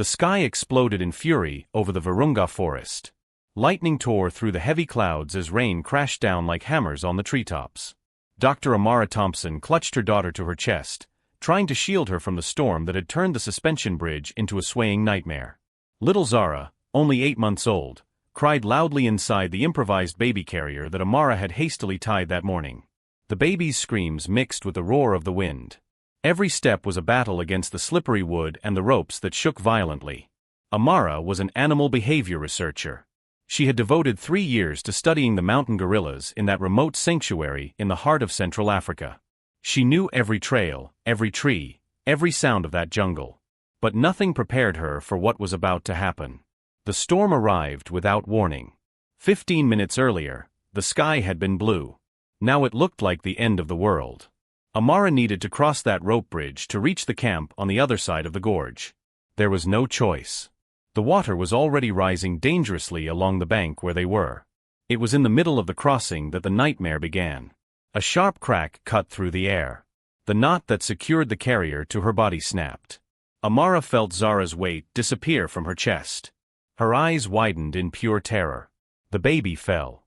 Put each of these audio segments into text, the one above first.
The sky exploded in fury over the Virunga forest. Lightning tore through the heavy clouds as rain crashed down like hammers on the treetops. Dr. Amara Thompson clutched her daughter to her chest, trying to shield her from the storm that had turned the suspension bridge into a swaying nightmare. Little Zara, only 8 months old, cried loudly inside the improvised baby carrier that Amara had hastily tied that morning. The baby's screams mixed with the roar of the wind. Every step was a battle against the slippery wood and the ropes that shook violently. Amara was an animal behavior researcher. She had devoted 3 years to studying the mountain gorillas in that remote sanctuary in the heart of Central Africa. She knew every trail, every tree, every sound of that jungle. But nothing prepared her for what was about to happen. The storm arrived without warning. 15 minutes earlier, the sky had been blue. Now it looked like the end of the world. Amara needed to cross that rope bridge to reach the camp on the other side of the gorge. There was no choice. The water was already rising dangerously along the bank where they were. It was in the middle of the crossing that the nightmare began. A sharp crack cut through the air. The knot that secured the carrier to her body snapped. Amara felt Zara's weight disappear from her chest. Her eyes widened in pure terror. The baby fell.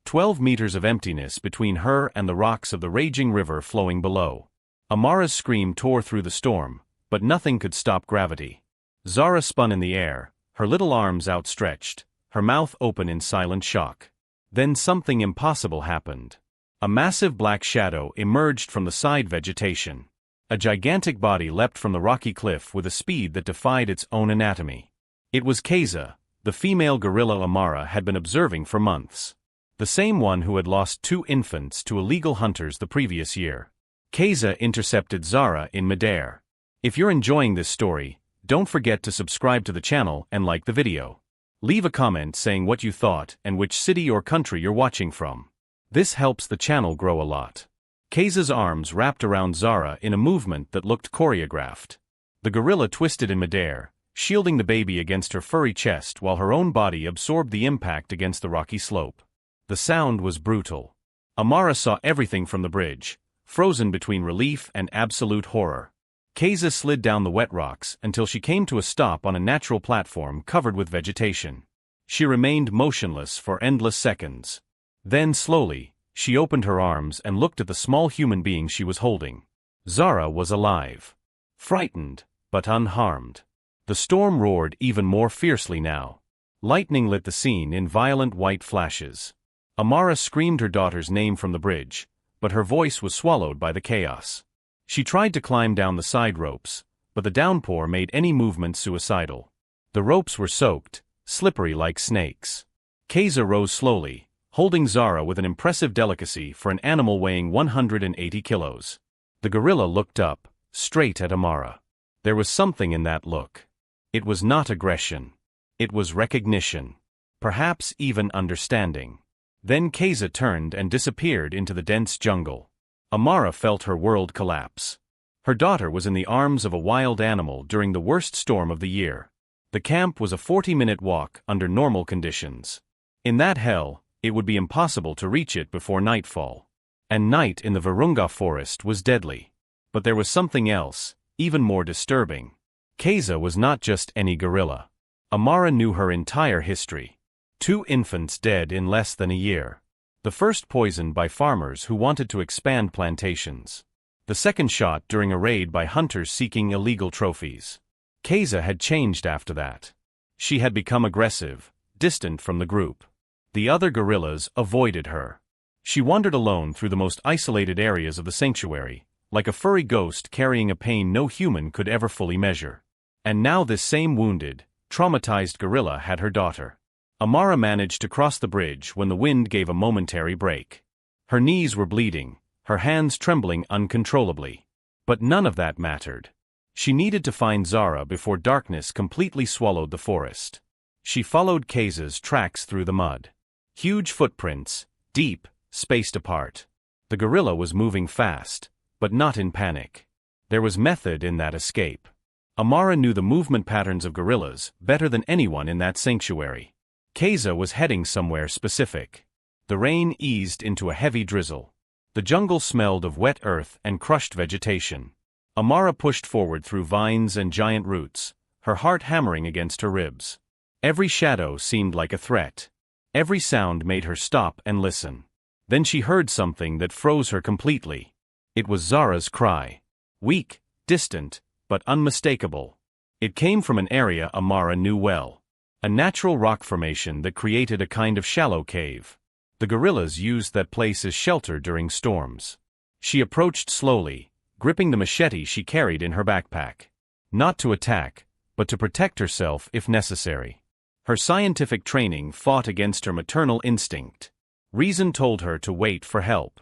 12 meters of emptiness between her and the rocks of the raging river flowing below. Amara's scream tore through the storm, but nothing could stop gravity. Zara spun in the air, her little arms outstretched, her mouth open in silent shock. Then something impossible happened. A massive black shadow emerged from the side vegetation. A gigantic body leapt from the rocky cliff with a speed that defied its own anatomy. It was Keza, the female gorilla Amara had been observing for months. The same one who had lost 2 infants to illegal hunters the previous year. Keza intercepted Zara in midair. If you're enjoying this story, don't forget to subscribe to the channel and like the video. Leave a comment saying what you thought and which city or country you're watching from. This helps the channel grow a lot. Keza's arms wrapped around Zara in a movement that looked choreographed. The gorilla twisted in midair, shielding the baby against her furry chest while her own body absorbed the impact against the rocky slope. The sound was brutal. Amara saw everything from the bridge, frozen between relief and absolute horror. Keza slid down the wet rocks until she came to a stop on a natural platform covered with vegetation. She remained motionless for endless seconds. Then slowly, she opened her arms and looked at the small human being she was holding. Zara was alive. Frightened, but unharmed. The storm roared even more fiercely now. Lightning lit the scene in violent white flashes. Amara screamed her daughter's name from the bridge, but her voice was swallowed by the chaos. She tried to climb down the side ropes, but the downpour made any movement suicidal. The ropes were soaked, slippery like snakes. Keza rose slowly, holding Zara with an impressive delicacy for an animal weighing 180 kilos. The gorilla looked up, straight at Amara. There was something in that look. It was not aggression. It was recognition. Perhaps even understanding. Then Keza turned and disappeared into the dense jungle. Amara felt her world collapse. Her daughter was in the arms of a wild animal during the worst storm of the year. The camp was a 40-minute walk under normal conditions. In that hell, it would be impossible to reach it before nightfall. And night in the Virunga forest was deadly. But there was something else, even more disturbing. Keza was not just any gorilla. Amara knew her entire history. 2 infants dead in less than a year. The first poisoned by farmers who wanted to expand plantations. The second shot during a raid by hunters seeking illegal trophies. Keza had changed after that. She had become aggressive, distant from the group. The other gorillas avoided her. She wandered alone through the most isolated areas of the sanctuary, like a furry ghost carrying a pain no human could ever fully measure. And now this same wounded, traumatized gorilla had her daughter. Amara managed to cross the bridge when the wind gave a momentary break. Her knees were bleeding, her hands trembling uncontrollably. But none of that mattered. She needed to find Zara before darkness completely swallowed the forest. She followed Keza's tracks through the mud. Huge footprints, deep, spaced apart. The gorilla was moving fast, but not in panic. There was method in that escape. Amara knew the movement patterns of gorillas better than anyone in that sanctuary. Keza was heading somewhere specific. The rain eased into a heavy drizzle. The jungle smelled of wet earth and crushed vegetation. Amara pushed forward through vines and giant roots, her heart hammering against her ribs. Every shadow seemed like a threat. Every sound made her stop and listen. Then she heard something that froze her completely. It was Zara's cry. Weak, distant, but unmistakable. It came from an area Amara knew well. A natural rock formation that created a kind of shallow cave. The gorillas used that place as shelter during storms. She approached slowly, gripping the machete she carried in her backpack. Not to attack, but to protect herself if necessary. Her scientific training fought against her maternal instinct. Reason told her to wait for help.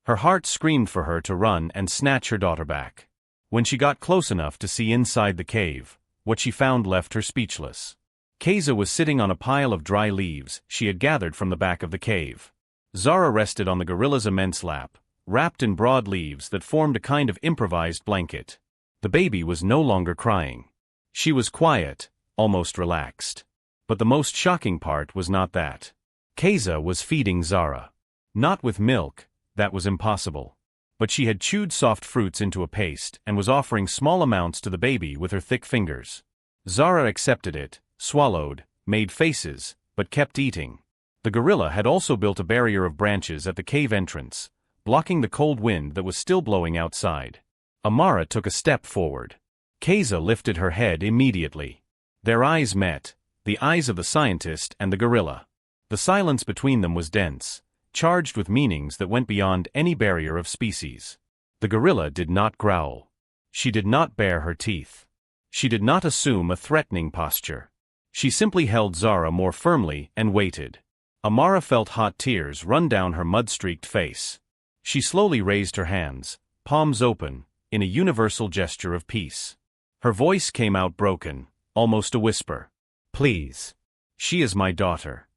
Her heart screamed for her to run and snatch her daughter back. When she got close enough to see inside the cave, what she found left her speechless. Keza was sitting on a pile of dry leaves she had gathered from the back of the cave. Zara rested on the gorilla's immense lap, wrapped in broad leaves that formed a kind of improvised blanket. The baby was no longer crying. She was quiet, almost relaxed. But the most shocking part was not that. Keza was feeding Zara. Not with milk, that was impossible. But she had chewed soft fruits into a paste and was offering small amounts to the baby with her thick fingers. Zara accepted it, swallowed, made faces, but kept eating. The gorilla had also built a barrier of branches at the cave entrance, blocking the cold wind that was still blowing outside. Amara took a step forward. Keza lifted her head immediately. Their eyes met, the eyes of the scientist and the gorilla. The silence between them was dense, charged with meanings that went beyond any barrier of species. The gorilla did not growl. She did not bare her teeth. She did not assume a threatening posture. She simply held Zara more firmly and waited. Amara felt hot tears run down her mud-streaked face. She slowly raised her hands, palms open, in a universal gesture of peace. Her voice came out broken, almost a whisper. Please. She is my daughter.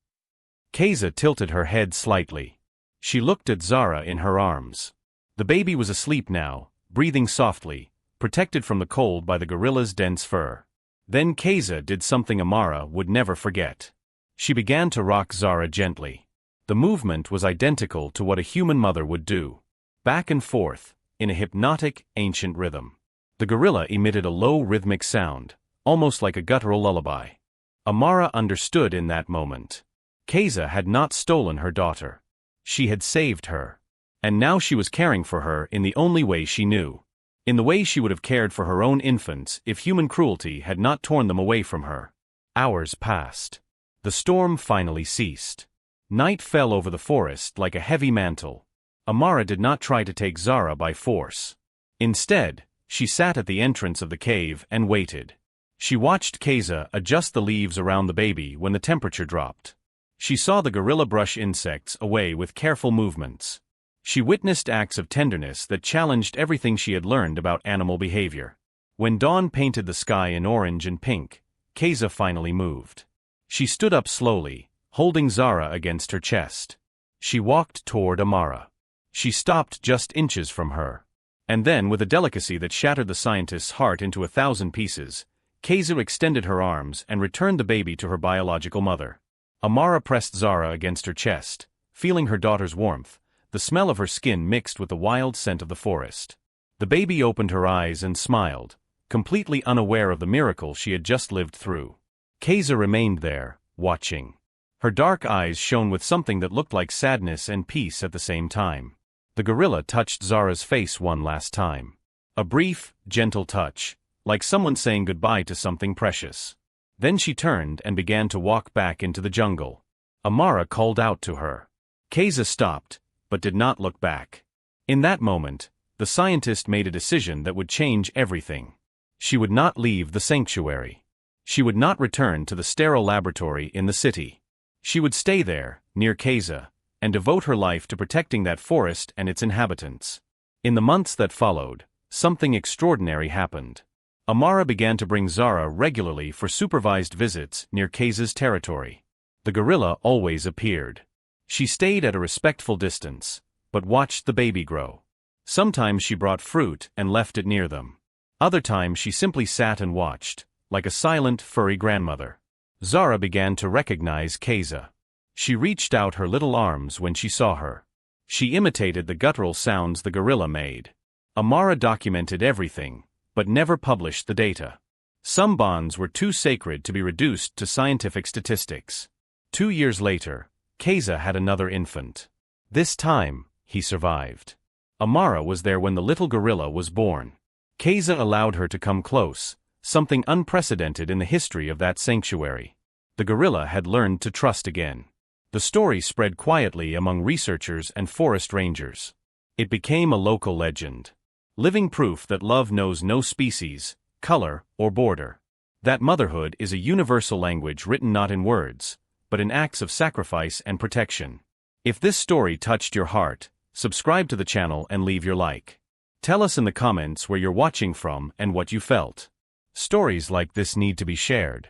Keza tilted her head slightly. She looked at Zara in her arms. The baby was asleep now, breathing softly, protected from the cold by the gorilla's dense fur. Then Keza did something Amara would never forget. She began to rock Zara gently. The movement was identical to what a human mother would do. Back and forth, in a hypnotic, ancient rhythm. The gorilla emitted a low rhythmic sound, almost like a guttural lullaby. Amara understood in that moment. Keza had not stolen her daughter. She had saved her. And now she was caring for her in the only way she knew. In the way she would have cared for her own infants if human cruelty had not torn them away from her. Hours passed. The storm finally ceased. Night fell over the forest like a heavy mantle. Amara did not try to take Zara by force. Instead, she sat at the entrance of the cave and waited. She watched Keza adjust the leaves around the baby when the temperature dropped. She saw the gorilla brush insects away with careful movements. She witnessed acts of tenderness that challenged everything she had learned about animal behavior. When dawn painted the sky in orange and pink, Keza finally moved. She stood up slowly, holding Zara against her chest. She walked toward Amara. She stopped just inches from her. And then, with a delicacy that shattered the scientist's heart into 1,000 pieces, Keza extended her arms and returned the baby to her biological mother. Amara pressed Zara against her chest, feeling her daughter's warmth, the smell of her skin mixed with the wild scent of the forest. The baby opened her eyes and smiled, completely unaware of the miracle she had just lived through. Keza remained there, watching. Her dark eyes shone with something that looked like sadness and peace at the same time. The gorilla touched Zara's face one last time. A brief, gentle touch, like someone saying goodbye to something precious. Then she turned and began to walk back into the jungle. Amara called out to her. Keza stopped, but did not look back. In that moment, the scientist made a decision that would change everything. She would not leave the sanctuary. She would not return to the sterile laboratory in the city. She would stay there, near Keza, and devote her life to protecting that forest and its inhabitants. In the months that followed, something extraordinary happened. Amara began to bring Zara regularly for supervised visits near Keza's territory. The gorilla always appeared. She stayed at a respectful distance, but watched the baby grow. Sometimes she brought fruit and left it near them. Other times she simply sat and watched, like a silent, furry grandmother. Zara began to recognize Keza. She reached out her little arms when she saw her. She imitated the guttural sounds the gorilla made. Amara documented everything, but never published the data. Some bonds were too sacred to be reduced to scientific statistics. 2 years later, Keza had another infant. This time, he survived. Amara was there when the little gorilla was born. Keza allowed her to come close, something unprecedented in the history of that sanctuary. The gorilla had learned to trust again. The story spread quietly among researchers and forest rangers. It became a local legend. Living proof that love knows no species, color, or border. That motherhood is a universal language written not in words, but in acts of sacrifice and protection. If this story touched your heart, subscribe to the channel and leave your like. Tell us in the comments where you're watching from and what you felt. Stories like this need to be shared.